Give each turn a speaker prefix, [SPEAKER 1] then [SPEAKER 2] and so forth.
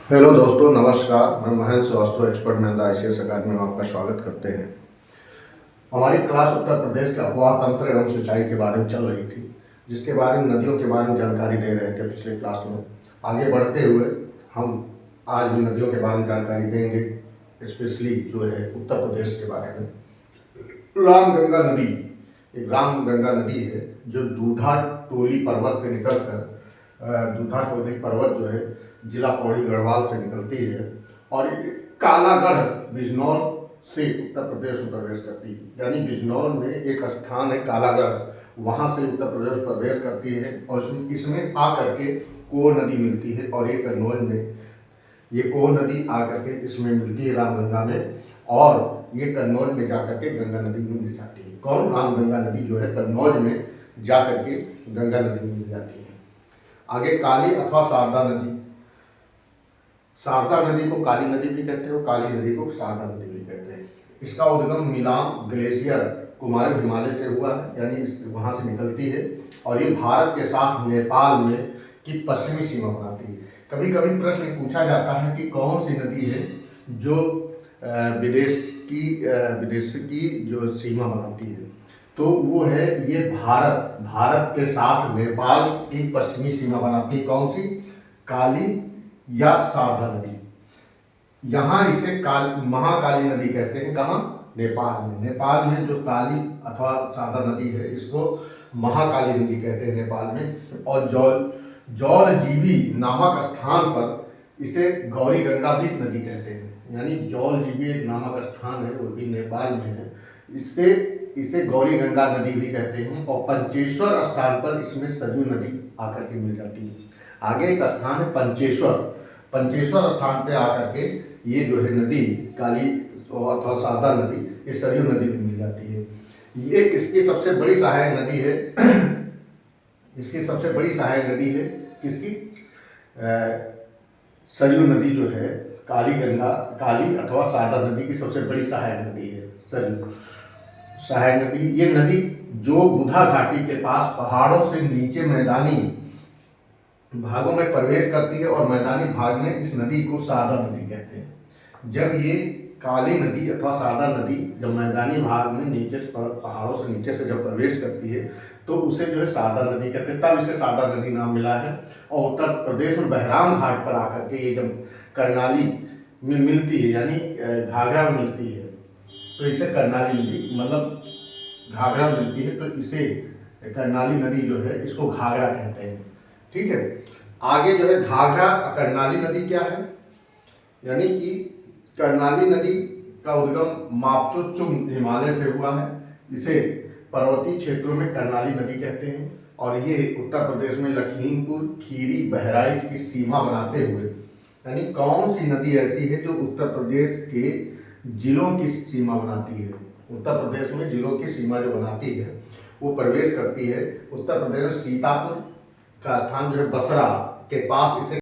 [SPEAKER 1] Hello दोस्तों, नमस्कार। मैं महेंद्र श्रीवास्तव, एक्सपर्ट महिंद्रा आईसीएस अकादमी में आपका स्वागत करते हैं। हमारी क्लास उत्तर प्रदेश के अफवाह तंत्र एवं सिंचाई के बारे में चल रही थी, जिसके बारे में नदियों के बारे में जानकारी दे रहे थे पिछले क्लास में। आगे बढ़ते हुए हम आज भी नदियों के बारे में जानकारी देंगे, स्पेशली जो है उत्तर प्रदेश के बारे में। रामगंगा नदी एक रामगंगा नदी है जो दूधा टोली पर्वत से निकलकर दूधा टोली पर्वत जो है जिला पौड़ी गढ़वाल से निकलती है और कालागढ़ बिजनौर से उत्तर प्रदेश में प्रवेश करती है। यानी बिजनौर में एक स्थान है कालागढ़, वहाँ से उत्तर प्रदेश प्रवेश करती है और इसमें आकर के कोह नदी मिलती है। और ये कन्नौज में ये कोह नदी आकर के इसमें मिलती है रामगंगा में, और ये कन्नौज में जाकर के गंगा नदी में मिल जाती है। कौन? रामगंगा नदी जो है कन्नौज में जाकर के गंगा नदी में मिल जाती है। आगे काली अथवा शारदा नदी। शारदा नदी को काली नदी भी कहते हैं और काली नदी को शारदा नदी भी कहते हैं। इसका उद्गम मिलाम ग्लेशियर कुमायूं हिमालय से हुआ है, यानी वहाँ से निकलती है और ये भारत के साथ नेपाल में की पश्चिमी सीमा बनाती है। कभी कभी प्रश्न पूछा जाता है कि कौन सी नदी है जो विदेश की जो सीमा बनाती है, तो वो है ये भारत के साथ नेपाल की पश्चिमी सीमा बनाती है। कौन सी? काली या शारदा नदी। यहाँ इसे महाकाली नदी कहते हैं। कहाँ? नेपाल में। नेपाल में जो काली अथवा शारदा नदी है इसको महाकाली नदी कहते हैं नेपाल में। और जौलजीबी नामक स्थान पर इसे गौरी गंगा भी नदी कहते हैं। यानी जौलजीबी एक नामक स्थान है, वो भी नेपाल में है, इसे गौरी गंगा नदी भी कहते हैं। और पंचेश्वर स्थान पर इसमें सरयू नदी आकर के मिल जाती है। आगे एक स्थान है पंचेश्वर स्थान पे आकर के ये जो है नदी काली अथवा शारदा नदी, ये सरयू नदी भी मिल जाती है। ये इसकी सबसे बड़ी सहायक नदी है इसकी सबसे बड़ी सहायक नदी है किसकी? सरयू नदी जो है काली अथवा शारदा नदी की सबसे बड़ी सहायक नदी है सरयू सहायक नदी। ये नदी जो बुधा घाटी के पास पहाड़ों से नीचे मैदानी भागों में प्रवेश करती है और मैदानी भाग में इस नदी को शारदा नदी कहते हैं। जब ये काली नदी अथवा शारदा नदी जब मैदानी भाग में नीचे से पहाड़ों से नीचे से जब प्रवेश करती है तो उसे जो है शारदा नदी कहते हैं। तब इसे शारदा नदी नाम मिला है। और उत्तर प्रदेश में बहराम घाट पर आकर के ये जब कर्णाली में मिलती है, यानी घाघरा में मिलती है, तो इसे कर्णाली नदी मतलब घाघरा मिलती है, तो इसे कर्णाली नदी जो है इसको घाघरा कहते हैं। ठीक है। आगे जो है घाघरा कर्णाली नदी क्या है? यानी कि कर्णाली नदी का उद्गम मापचुचुंग हिमालय से हुआ है। इसे पर्वतीय क्षेत्रों में कर्णाली नदी कहते हैं। और ये उत्तर प्रदेश में लखीमपुर खीरी बहराइच की सीमा बनाते हुए, यानी कौन सी नदी ऐसी है जो उत्तर प्रदेश के जिलों की सीमा बनाती है? उत्तर प्रदेश में जिलों की सीमा जो बनाती है वो प्रवेश करती है। उत्तर प्रदेश में सीतापुर का स्थान जो है बसरा के पास इसे